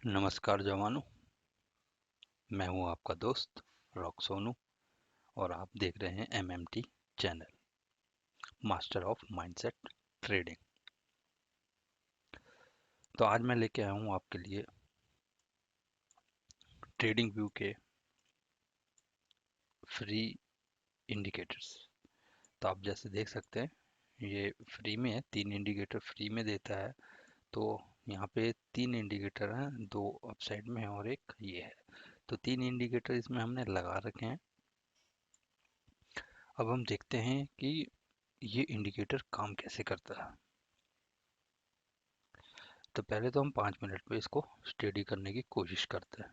नमस्कार जवानों। मैं हूं आपका दोस्त रॉक सोनू और आप देख रहे हैं MMT channel, master of mindset trading. तो आज मैं लेके आया हूं आपके लिए ट्रेडिंग व्यू के फ्री इंडिकेटर्स। तो आप जैसे देख सकते हैं ये फ्री में है, 3 इंडिकेटर फ्री में देता है। तो यहाँ पे 3 इंडिकेटर हैं, 2 अपसाइड में है और एक ये है। तो 3 इंडिकेटर इसमें हमने लगा रखे हैं। अब हम देखते हैं कि ये इंडिकेटर काम कैसे करता है। तो पहले तो हम 5 मिनट पे इसको स्टडी करने की कोशिश करते हैं।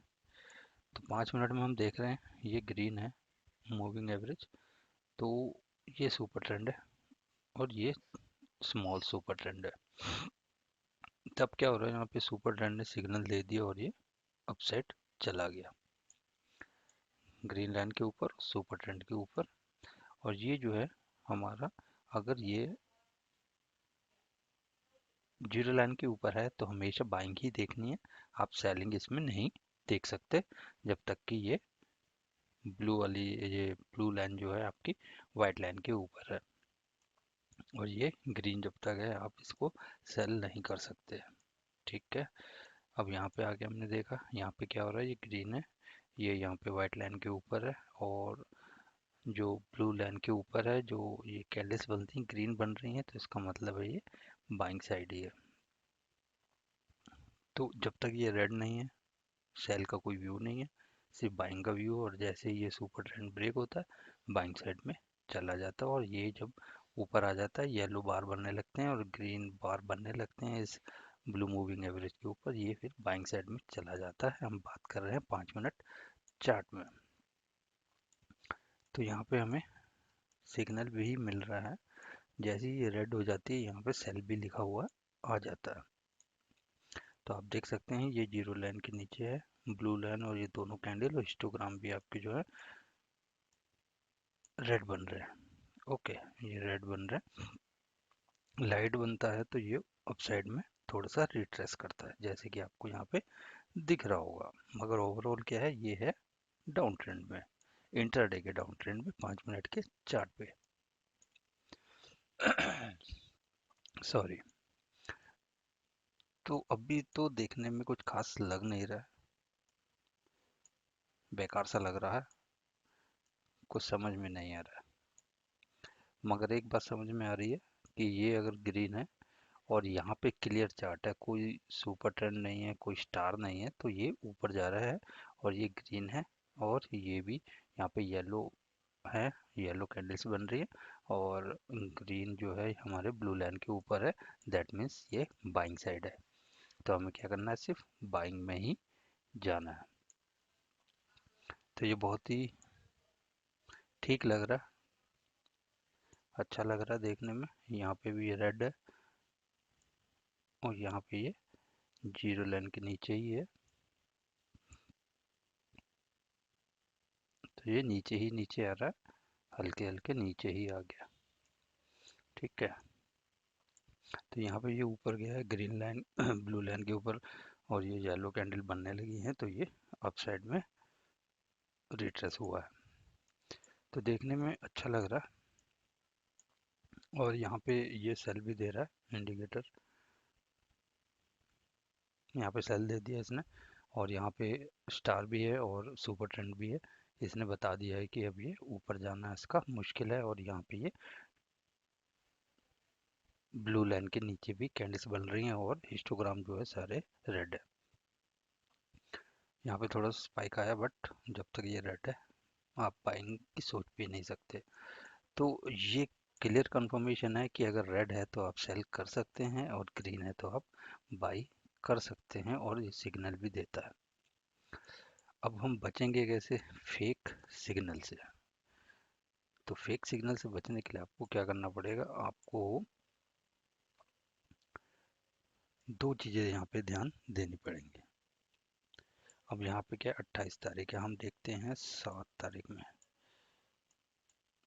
तो 5 मिनट में हम देख रहे हैं ये ग्रीन है, मूविंग एवरेज। तो ये सुपर ट्रेंड है और ये स्मॉल सुपर ट्रेंड है। तब क्या हो रहा है, यहाँ पे सुपर ट्रेंड ने सिग्नल दे दिया और ये अपसाइड चला गया, ग्रीन लाइन के ऊपर, सुपर ट्रेंड के ऊपर। और ये जो है हमारा, अगर ये जीरो लाइन के ऊपर है तो हमेशा बाइंग ही देखनी है। आप सेलिंग इसमें नहीं देख सकते जब तक कि ये ब्लू वाली, ये ब्लू लाइन जो है आपकी वाइट लाइन के ऊपर है। और ये ग्रीन जब तक है आप इसको सेल नहीं कर सकते। ठीक है। अब यहाँ पे आके हमने देखा यहाँ पे क्या हो रहा है, ये ग्रीन है, ये यहाँ पे वाइट लाइन के ऊपर है और जो ब्लू लाइन के ऊपर है, जो ये कैंडल्स बनती हैं ग्रीन बन रही हैं, तो इसका मतलब है ये बाइंग साइड ही है। तो जब तक ये रेड नहीं है सेल का कोई व्यू नहीं है, सिर्फ बाइंग का व्यू। और जैसे ही ये सुपर ट्रेंड ब्रेक होता है बाइंग साइड में चला जाता है। और ये जब ऊपर आ जाता है येलो बार बनने लगते हैं और ग्रीन बार बनने लगते हैं इस ब्लू मूविंग एवरेज के ऊपर, ये फिर बाइंग साइड में चला जाता है। हम बात कर रहे हैं 5 मिनट चार्ट में। तो यहाँ पे हमें सिग्नल भी मिल रहा है, जैसे ही ये रेड हो जाती है यहाँ पे सेल भी लिखा हुआ आ जाता है। तो आप देख सकते हैं ये जीरो लाइन के नीचे है ब्लू लाइन, और ये दोनों कैंडल और हिस्टोग्राम भी आपके जो है रेड बन रहे हैं। ओके, ये रेड बन रहा है। लाइट बनता है तो ये अपसाइड में थोड़ा सा रिट्रेस करता है, जैसे कि आपको यहाँ पे दिख रहा होगा। मगर ओवरऑल क्या है, ये है डाउन ट्रेंड में, इंटरडे के डाउन ट्रेंड में 5 मिनट के चार्ट पे। सॉरी। तो अभी तो देखने में कुछ खास लग नहीं रहा है, बेकार सा लग रहा है, कुछ समझ में नहीं आ रहा है। मगर एक बात समझ में आ रही है कि ये अगर ग्रीन है और यहाँ पे क्लियर चार्ट है, कोई सुपर ट्रेंड नहीं है, कोई स्टार नहीं है, तो ये ऊपर जा रहा है। और ये ग्रीन है और ये भी यहाँ पे येलो है, येलो कैंडल्स बन रही है और ग्रीन जो है हमारे ब्लू लाइन के ऊपर है। दैट मीन्स ये बाइंग साइड है। तो हमें क्या करना है, सिर्फ बाइंग में ही जाना है। तो ये बहुत ही ठीक लग रहा है, अच्छा लग रहा है देखने में। यहाँ पे भी ये रेड है और यहाँ पे ये जीरो लाइन के नीचे ही है, तो ये नीचे ही नीचे आ रहा है, हल्के हल्के नीचे ही आ गया। ठीक है। तो यहाँ पे ये ऊपर गया है ग्रीन लाइन ब्लू लाइन के ऊपर, और ये येलो कैंडल बनने लगी है, तो ये अपसाइड में रिट्रेस हुआ है। तो देखने में अच्छा लग रहा है। और यहाँ पे ये सेल भी दे रहा है इंडिकेटर, यहाँ पे सेल दे दिया इसने। और यहाँ पे स्टार भी है और सुपर ट्रेंड भी है। इसने बता दिया है कि अब ये ऊपर जाना इसका मुश्किल है। और यहाँ पे ये ब्लू लाइन के नीचे भी कैंडल्स बन रही हैं और हिस्टोग्राम जो है सारे रेड है। यहाँ पे थोड़ा स्पाइक आया, बट जब तक ये रेड है आप बाइंग की सोच भी नहीं सकते। तो ये क्लियर कंफर्मेशन है कि अगर रेड है तो आप सेल कर सकते हैं और ग्रीन है तो आप बाई कर सकते हैं, और ये सिग्नल भी देता है। अब हम बचेंगे कैसे फेक सिग्नल से। तो फेक सिग्नल से बचने के लिए आपको क्या करना पड़ेगा, आपको दो चीज़ें यहाँ पे ध्यान देनी पड़ेंगी। अब यहाँ पे क्या 28 तारीख है, हम देखते हैं 7 तारीख में।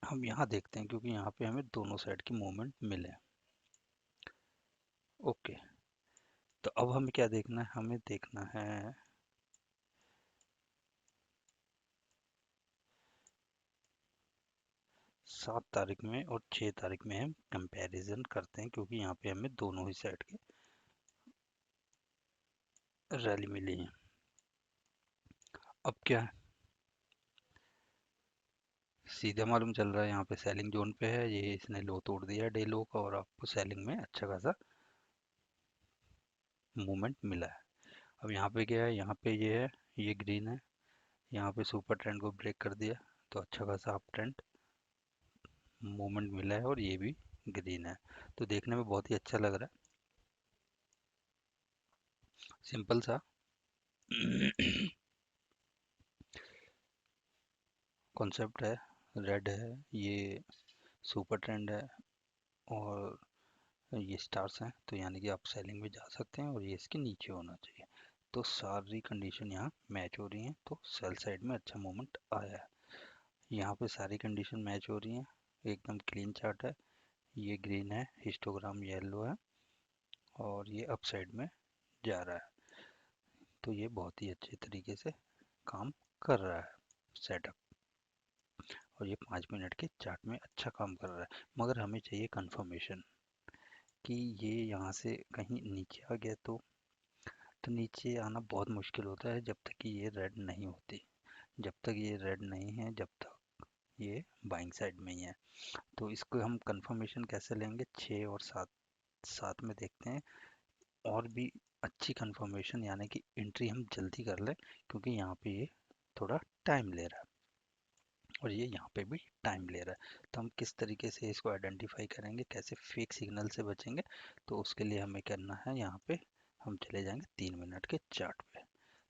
हम यहाँ देखते हैं क्योंकि यहाँ पे हमें दोनों साइड की मूवमेंट मिले। ओके। तो अब हमें क्या देखना है, हमें देखना है 7 तारीख में और 6 तारीख में हम कंपैरिजन करते हैं, क्योंकि यहाँ पे हमें दोनों ही साइड के रैली मिली है। अब क्या है, सीधा मालूम चल रहा है यहाँ पे सेलिंग जोन पे है, ये इसने लो तोड़ दिया है डे लो का, और आपको सेलिंग में अच्छा खासा मूवमेंट मिला है। अब यहाँ पे क्या है, यहाँ पे ये है, ये ग्रीन है, यहाँ पे सुपर ट्रेंड को ब्रेक कर दिया, तो अच्छा खासा अप ट्रेंड मूवमेंट मिला है, और ये भी ग्रीन है, तो देखने में बहुत ही अच्छा लग रहा है, सिंपल सा कॉन्सेप्ट है। रेड है, ये सुपर ट्रेंड है, और ये स्टार्स हैं, तो यानी कि आप सेलिंग में जा सकते हैं, और ये इसके नीचे होना चाहिए। तो सारी कंडीशन यहाँ मैच हो रही हैं, तो सेल साइड में अच्छा मूवमेंट आया है। यहाँ पे सारी कंडीशन मैच हो रही हैं, एकदम क्लीन चार्ट है, ये ग्रीन है, हिस्टोग्राम येलो है, और ये अप साइड में जा रहा है, तो ये बहुत ही अच्छे तरीके से काम कर रहा है सेटअप, और ये 5 मिनट के चार्ट में अच्छा काम कर रहा है। मगर हमें चाहिए कंफर्मेशन कि ये यहाँ से कहीं नीचे आ गया, तो नीचे आना बहुत मुश्किल होता है जब तक कि ये रेड नहीं होती। जब तक ये रेड नहीं है, जब तक ये बाइंग साइड में ही है। तो इसको हम कंफर्मेशन कैसे लेंगे, 6 और 7, साथ में देखते हैं, और भी अच्छी कंफर्मेशन, यानी कि एंट्री हम जल्दी कर लें, क्योंकि यहाँ पे ये थोड़ा टाइम ले रहा है, और ये यहाँ पे भी टाइम ले रहा है। तो हम किस तरीके से इसको आइडेंटिफाई करेंगे, कैसे फेक सिग्नल से बचेंगे, तो उसके लिए हमें करना है, यहाँ पे हम चले जाएंगे 3 मिनट के चार्ट पे।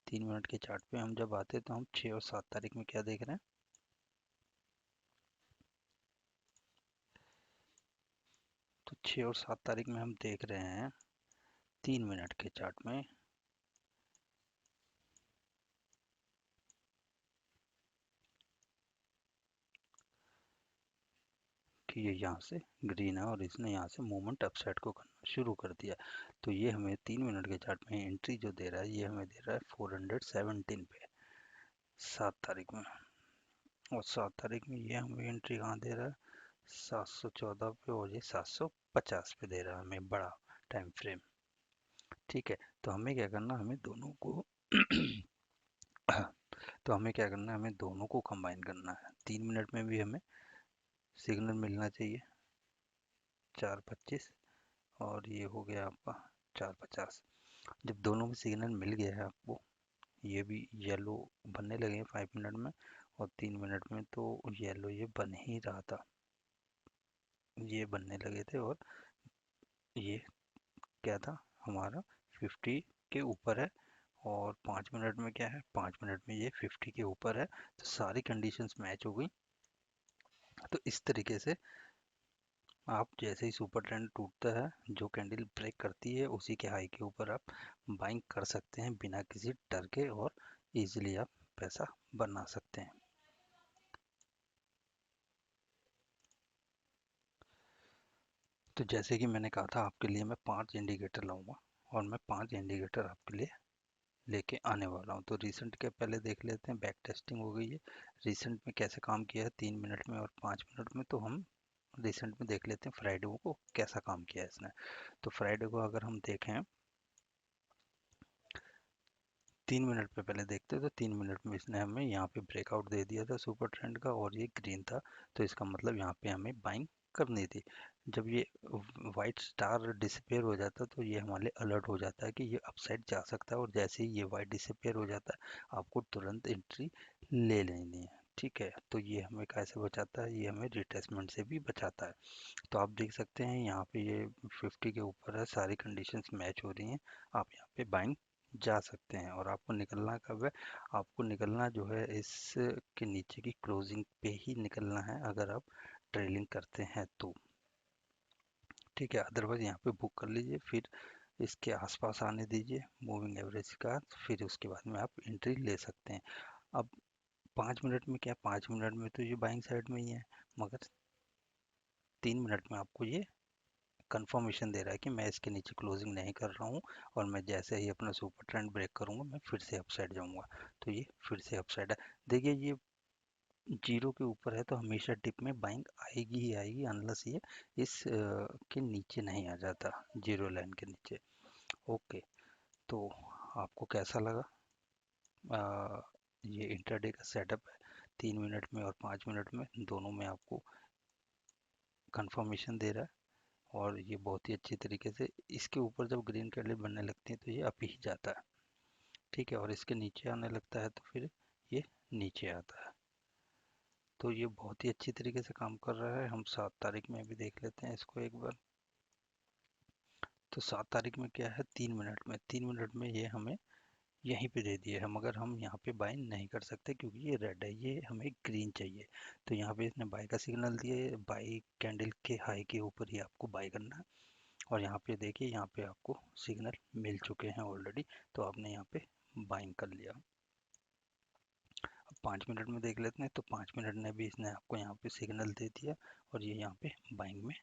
3 मिनट के चार्ट पे हम जब आते हैं, तो हम 6 और 7 तारीख में क्या देख रहे हैं, तो 6 और 7 तारीख में हम देख रहे हैं 3 मिनट के चार्ट में कि ये यहाँ से ग्रीन है, और इसने यहाँ से मूवमेंट अपसाइड को करना शुरू कर दिया। तो ये हमें 3 मिनट के चार्ट में एंट्री जो दे रहा है, ये हमें दे रहा है 417 पे 7 तारीख में, और 7 तारीख में ये हमें एंट्री कहाँ दे रहा है, 714 पे, और ये 750 पे दे रहा है हमें बड़ा टाइम फ्रेम। ठीक है, तो हमें क्या करना, हमें दोनों को तो हमें क्या करना है, हमें दोनों को कंबाइन करना है। 3 मिनट में भी हमें सिग्नल मिलना चाहिए 4:25, और ये हो गया आपका 4:50। जब दोनों में सिग्नल मिल गया है आपको, ये भी येलो बनने लगे हैं 5 मिनट में, और 3 मिनट में तो येलो ये बन ही रहा था, ये बनने लगे थे, और ये क्या था हमारा 50 के ऊपर है, और 5 मिनट में क्या है, 5 मिनट में ये 50 के ऊपर है, तो सारी कंडीशंस मैच हो गई। तो इस तरीके से आप जैसे ही सुपर ट्रेंड टूटता है, जो कैंडल ब्रेक करती है, उसी के हाई के ऊपर आप बाइंग कर सकते हैं बिना किसी डर के, और इजीली आप पैसा बना सकते हैं। तो जैसे कि मैंने कहा था, आपके लिए मैं 5 इंडिकेटर लाऊंगा, और मैं 5 इंडिकेटर आपके लिए लेके आने वाला हूँ। तो रिसेंट के पहले देख लेते हैं, बैक टेस्टिंग हो गई है, रिसेंट में कैसे काम किया है 3 मिनट में और 5 मिनट में, तो हम रिसेंट में देख लेते हैं फ्राइडे को कैसा काम किया है इसने। तो फ्राइडे को अगर हम देखें, 3 मिनट पे पहले देखते हैं, तो 3 मिनट में इसने हमें यहाँ पे ब्रेकआउट दे दिया था सुपर ट्रेंड का, और ये ग्रीन था, तो इसका मतलब यहाँ पे हमें बाइंग करनी थी। जब ये वाइट स्टार डिसपेयर हो जाता है, तो ये हमारे लिए अलर्ट हो जाता है कि ये अपसाइड जा सकता है, और जैसे ही ये वाइट डिसपेयर हो जाता है, आपको तुरंत एंट्री ले लेनी है। ठीक है, तो ये हमें कैसे बचाता है, ये हमें रिट्रेसमेंट से भी बचाता है। तो आप देख सकते हैं यहाँ पे ये 50 के ऊपर है, सारी कंडीशंस मैच हो रही हैं, आप यहाँ पे बाइंग जा सकते हैं। और आपको निकलना कब है, आपको निकलना जो है इस के नीचे की क्लोजिंग पे ही निकलना है, अगर आप ट्रेलिंग करते हैं तो। ठीक है, अदरवाइज यहाँ पे बुक कर लीजिए, फिर इसके आसपास आने दीजिए मूविंग एवरेज का, फिर उसके बाद में आप एंट्री ले सकते हैं। अब 5 मिनट में क्या, 5 मिनट में तो ये बाइंग साइड में ही है, मगर 3 मिनट में आपको ये कंफर्मेशन दे रहा है कि मैं इसके नीचे क्लोजिंग नहीं कर रहा हूँ, और मैं जैसे ही अपना सुपर ट्रेंड ब्रेक करूँगा मैं फिर से अपसाइड जाऊँगा। तो ये फिर से अपसाइड है। देखिए ये जीरो के ऊपर है तो हमेशा डिप में बाइंग आएगी ही आएगी, अनलेस ये इस के नीचे नहीं आ जाता, जीरो लाइन के नीचे। ओके, तो आपको कैसा लगा ये इंट्राडे का सेटअप है? 3 मिनट में और 5 मिनट में दोनों में आपको कंफर्मेशन दे रहा है, और ये बहुत ही अच्छी तरीके से इसके ऊपर जब ग्रीन कैंडल बनने लगती है तो ये अप ही जाता है, ठीक है, और इसके नीचे आने लगता है तो फिर ये नीचे आता है। तो ये बहुत ही अच्छी तरीके से काम कर रहा है। हम 7 तारीख में भी देख लेते हैं इसको एक बार। तो 7 तारीख में क्या है, 3 मिनट में, 3 मिनट में ये हमें यहीं पे दे दिए है, मगर हम यहाँ पे बाय नहीं कर सकते क्योंकि ये रेड है, ये हमें ग्रीन चाहिए। तो यहाँ पे इसने बाय का सिग्नल दिए, बाय कैंडल के हाई के ऊपर ही आपको बाय करना है। और यहाँ पे देखिए, यहाँ पे आपको सिग्नल मिल चुके हैं ऑलरेडी, तो आपने यहाँ पे बाइंग कर लिया। अब 5 मिनट में देख लेते हैं, तो 5 मिनट में भी इसने आपको यहाँ पे सिग्नल दे दिया, और ये यहाँ पे बाइंग में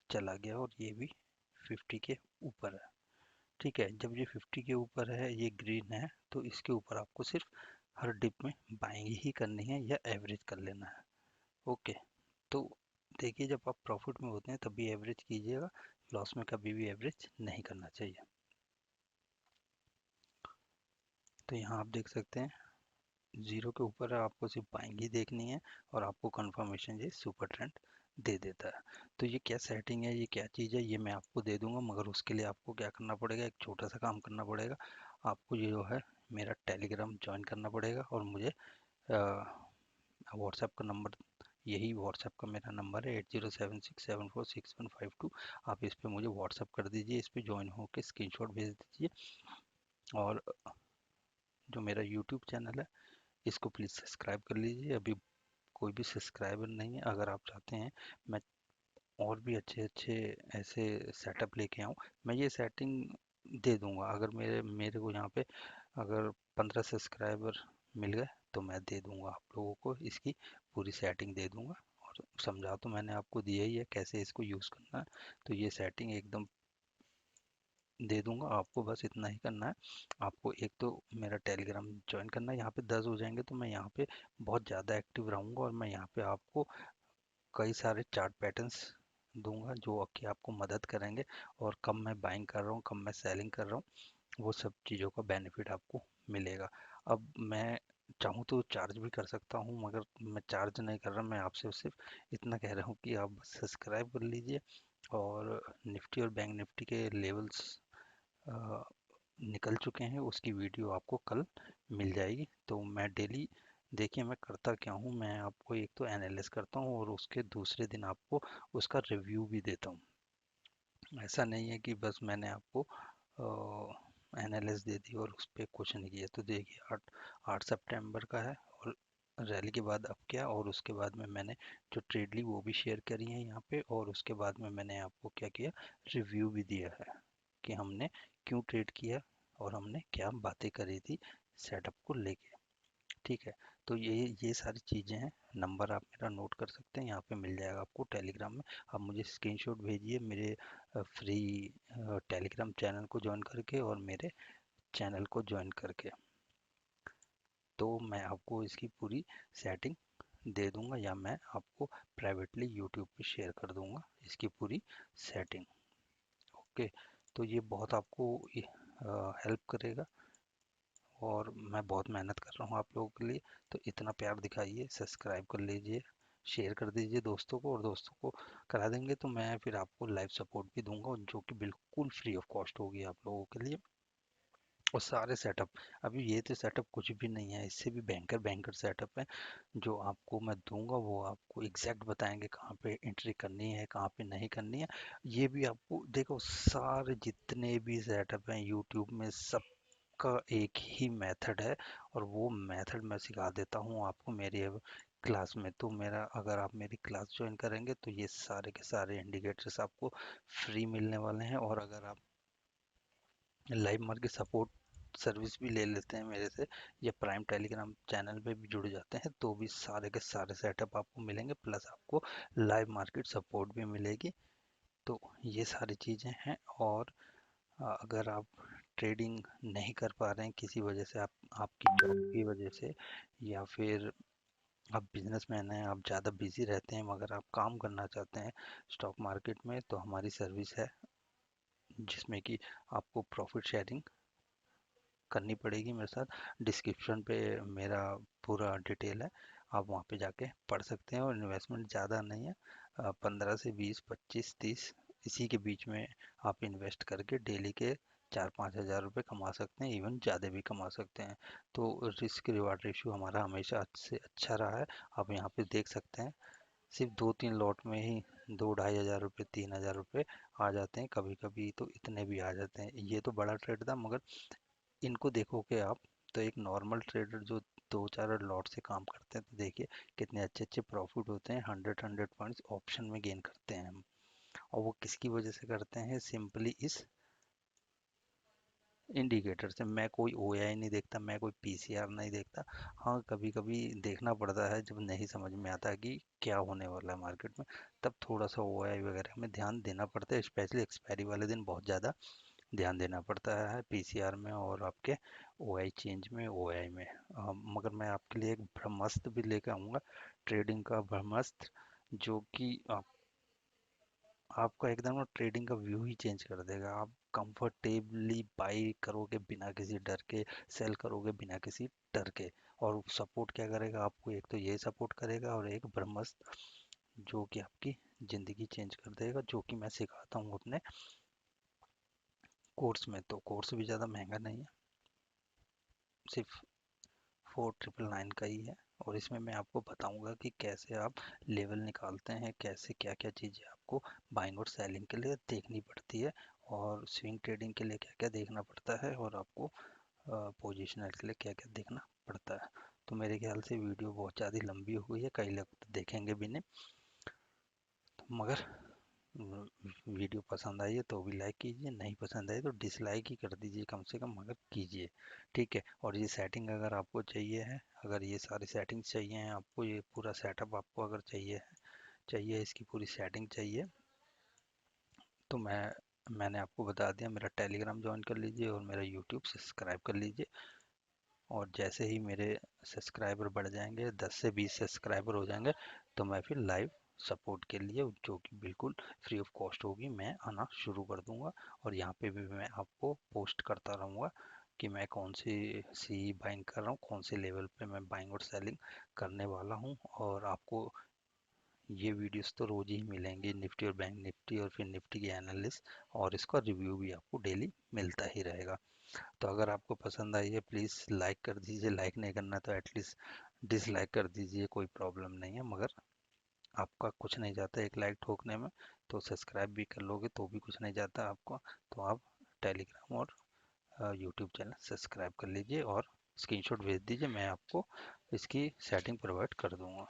चला गया, और ये भी 50 के ऊपर है, ठीक है। जब ये 50 के ऊपर है, ये ग्रीन है, तो इसके ऊपर आपको सिर्फ हर डिप में बाइंग ही करनी है या एवरेज कर लेना है। ओके, तो देखिए जब आप प्रॉफिट में होते हैं तभी एवरेज कीजिएगा, लॉस में कभी भी एवरेज नहीं करना चाहिए। तो यहाँ आप देख सकते हैं जीरो के ऊपर है, आपको सिर्फ बाइंग ही देखनी है, और आपको कंफर्मेशन ये सुपर ट्रेंड दे देता है। तो ये क्या सेटिंग है, ये क्या चीज़ है, ये मैं आपको दे दूंगा, मगर उसके लिए आपको क्या करना पड़ेगा, एक छोटा सा काम करना पड़ेगा। आपको ये जो है मेरा टेलीग्राम ज्वाइन करना पड़ेगा, और मुझे व्हाट्सएप का नंबर, यही व्हाट्सएप का मेरा नंबर है 8076746152। आप इस पर मुझे व्हाट्सएप कर दीजिए, इस पर ज्वाइन होकर स्क्रीनशॉट भेज दीजिए। और जो मेरा यूट्यूब चैनल है इसको प्लीज़ सब्सक्राइब कर लीजिए, अभी कोई भी सब्सक्राइबर नहीं है। अगर आप चाहते हैं मैं और भी अच्छे अच्छे ऐसे सेटअप लेके आऊँ, मैं ये सेटिंग दे दूंगा। अगर मेरे मेरे को यहाँ पे अगर 15 सब्सक्राइबर मिल गए तो मैं दे दूंगा आप लोगों को, इसकी पूरी सेटिंग दे दूंगा। और समझा तो मैंने आपको दिया ही है कैसे इसको यूज़ करना है। तो ये सेटिंग एकदम दे दूंगा, आपको बस इतना ही करना है। आपको एक तो मेरा टेलीग्राम ज्वाइन करना है, यहाँ पे 10 हो जाएंगे तो मैं यहाँ पे बहुत ज़्यादा एक्टिव रहूँगा, और मैं यहाँ पे आपको कई सारे चार्ट पैटर्न्स दूंगा जो कि आपको मदद करेंगे, और कब मैं बाइंग कर रहा हूँ कब मैं सेलिंग कर रहा हूँ वो सब चीज़ों का बेनिफिट आपको मिलेगा। अब मैं चाहूँ तो चार्ज भी कर सकता हूँ, मगर मैं चार्ज नहीं कर रहा, मैं आपसे सिर्फ इतना कह रहा हूँ कि आप बस सब्सक्राइब कर लीजिए। और निफ्टी और बैंक निफ्टी के लेवल्स निकल चुके हैं, उसकी वीडियो आपको कल मिल जाएगी। तो मैं डेली, देखिए मैं करता क्या हूँ, मैं आपको एक तो एनालिसिस करता हूँ और उसके दूसरे दिन आपको उसका रिव्यू भी देता हूँ। ऐसा नहीं है कि बस मैंने आपको एनालिसिस दे दी और उस पर कुछ नहीं किया। तो देखिए 8 सितंबर का है, और रैली के बाद अब क्या, और उसके बाद में मैंने जो ट्रेड ली वो भी शेयर करी है यहाँ पे, और उसके बाद में मैंने आपको क्या किया, रिव्यू भी दिया है कि हमने क्यों ट्रेड किया और हमने क्या बातें करी थी सेटअप को लेके, ठीक है। तो ये सारी चीज़ें हैं। नंबर आप मेरा नोट कर सकते हैं, यहाँ पे मिल जाएगा आपको टेलीग्राम में। आप मुझे स्क्रीनशॉट भेजिए मेरे फ्री टेलीग्राम चैनल को ज्वाइन करके और मेरे चैनल को ज्वाइन करके, तो मैं आपको इसकी पूरी सेटिंग दे दूंगा, या मैं आपको प्राइवेटली यूट्यूब पे शेयर कर दूंगा इसकी पूरी सेटिंग। ओके, तो ये बहुत आपको हेल्प करेगा, और मैं बहुत मेहनत कर रहा हूँ आप लोगों के लिए। तो इतना प्यार दिखाइए, सब्सक्राइब कर लीजिए, शेयर कर दीजिए दोस्तों को, और दोस्तों को करा देंगे तो मैं फिर आपको लाइव सपोर्ट भी दूंगा, जो कि बिल्कुल फ्री ऑफ कॉस्ट होगी आप लोगों के लिए। और सारे सेटअप, अभी ये तो सेटअप कुछ भी नहीं है, इससे भी भयंकर भयंकर सेटअप है जो आपको मैं दूंगा, वो आपको एग्जैक्ट बताएंगे कहाँ पे एंट्री करनी है कहाँ पे नहीं करनी है। ये भी आपको देखो, सारे जितने भी सेटअप हैं यूट्यूब में सब का एक ही मेथड है, और वो मेथड मैं सिखा देता हूँ आपको मेरी अब क्लास में। तो मेरा, अगर आप मेरी क्लास ज्वाइन करेंगे तो ये सारे के सारे इंडिकेटर्स आपको फ्री मिलने वाले हैं। और अगर आप लाइव मार्केट सपोर्ट सर्विस भी ले लेते हैं मेरे से, या प्राइम टेलीग्राम चैनल पे भी जुड़ जाते हैं, तो भी सारे के सारे सेटअप आपको मिलेंगे, प्लस आपको लाइव मार्केट सपोर्ट भी मिलेगी। तो ये सारी चीज़ें हैं। और अगर आप ट्रेडिंग नहीं कर पा रहे हैं किसी वजह से, आप आपकी जॉब की वजह से, या फिर आप बिजनेसमैन हैं, आप ज़्यादा बिजी रहते हैं मगर आप काम करना चाहते हैं स्टॉक मार्केट में, तो हमारी सर्विस है जिसमें कि आपको प्रॉफिट शेयरिंग करनी पड़ेगी मेरे साथ। डिस्क्रिप्शन पे मेरा पूरा डिटेल है, आप वहाँ पे जाके पढ़ सकते हैं। और इन्वेस्टमेंट ज़्यादा नहीं है, 15 से 20, 25, 30 इसी के बीच में आप इन्वेस्ट करके डेली के 4-5 हज़ार रुपये कमा सकते हैं, इवन ज़्यादा भी कमा सकते हैं। तो रिस्क रिवार्ड रेशियो हमारा हमेशा से अच्छा रहा है। आप यहाँ पे देख सकते हैं, सिर्फ 2-3 लॉट में ही 2-2.5 हज़ार रुपये, 3 हज़ार रुपये आ जाते हैं, कभी कभी तो इतने भी आ जाते हैं। ये तो बड़ा ट्रेड था, मगर इनको देखोगे आप तो एक नॉर्मल ट्रेडर जो 2-4 लॉट से काम करते हैं, तो देखिए कितने अच्छे अच्छे प्रॉफिट होते हैं। 100 पॉइंट्स ऑप्शन में गेन करते हैं हम। और वो किसकी वजह से करते हैं? सिंपली इस इंडिकेटर से। मैं कोई ओआई नहीं देखता, मैं कोई पीसीआर नहीं देखता। हाँ, कभी कभी देखना पड़ता है जब नहीं समझ में आता कि क्या होने वाला है मार्केट में, तब थोड़ा सा ओआई वगैरह में ध्यान देना पड़ता है। स्पेशली एक्सपायरी वाले दिन बहुत ज़्यादा ध्यान देना पड़ता है पीसीआर में और आपके ओआई चेंज में, ओआई में। मगर मैं आपके लिए एक ब्रह्मास्त्र भी लेकर आऊँगा, ट्रेडिंग का ब्रह्मास्त्र, जो कि आपका एकदम ना ट्रेडिंग का व्यू ही चेंज कर देगा। आप कंफर्टेबली बाई करोगे बिना किसी डर के, सेल करोगे बिना किसी डर के। और सपोर्ट क्या करेगा आपको? एक तो ये सपोर्ट करेगा, और एक ब्रह्मास्त्र जो कि आपकी ज़िंदगी चेंज कर देगा, जो कि मैं सिखाता हूँ अपने कोर्स में। तो कोर्स भी ज़्यादा महंगा नहीं है, सिर्फ 4999 का ही है। और इसमें मैं आपको बताऊंगा कि कैसे आप लेवल निकालते हैं, कैसे क्या क्या चीज़ें आपको बाइंग और सेलिंग के लिए देखनी पड़ती है, और स्विंग ट्रेडिंग के लिए क्या क्या देखना पड़ता है, और आपको पोजिशनल के लिए क्या क्या देखना पड़ता है। तो मेरे ख्याल से वीडियो बहुत ज़्यादा लंबी हो गई है, कई लोग तो देखेंगे भी नहीं। मगर वीडियो पसंद आई है तो भी लाइक कीजिए, नहीं पसंद आई तो डिसलाइक ही कर दीजिए, कम से कम मगर कीजिए, ठीक है। और ये सेटिंग अगर आपको चाहिए है, अगर ये सारी सेटिंग चाहिए हैं आपको, ये पूरा सेटअप आपको अगर चाहिए इसकी पूरी सेटिंग चाहिए, तो मैंने आपको बता दिया, मेरा टेलीग्राम ज्वाइन कर लीजिए और मेरा यूट्यूब सब्सक्राइब कर लीजिए। और जैसे ही मेरे सब्सक्राइबर बढ़ जाएंगे, 10 से 20 सब्सक्राइबर हो जाएंगे, तो मैं फिर लाइव सपोर्ट के लिए, जो कि बिल्कुल फ्री ऑफ कॉस्ट होगी, मैं आना शुरू कर दूंगा। और यहाँ पे भी मैं आपको पोस्ट करता रहूँगा कि मैं कौन सी बाइंग कर रहा हूँ, कौन से लेवल पे मैं बाइंग और सेलिंग करने वाला हूँ। और आपको ये वीडियोस तो रोज ही मिलेंगे, निफ्टी और बैंक निफ्टी और फिर निफ्टी की एनालिसिस, और इसका रिव्यू भी आपको डेली मिलता ही रहेगा। तो अगर आपको पसंद आई है, प्लीज़ लाइक कर दीजिए, लाइक नहीं करना तो एटलीस्ट डिसलाइक कर दीजिए, कोई प्रॉब्लम नहीं है। मगर आपका कुछ नहीं जाता एक लाइक ठोकने में, तो सब्सक्राइब भी कर लोगे तो भी कुछ नहीं जाता आपको। तो आप टेलीग्राम और यूट्यूब चैनल सब्सक्राइब कर लीजिए और स्क्रीनशॉट भेज दीजिए, मैं आपको इसकी सेटिंग प्रोवाइड कर दूंगा।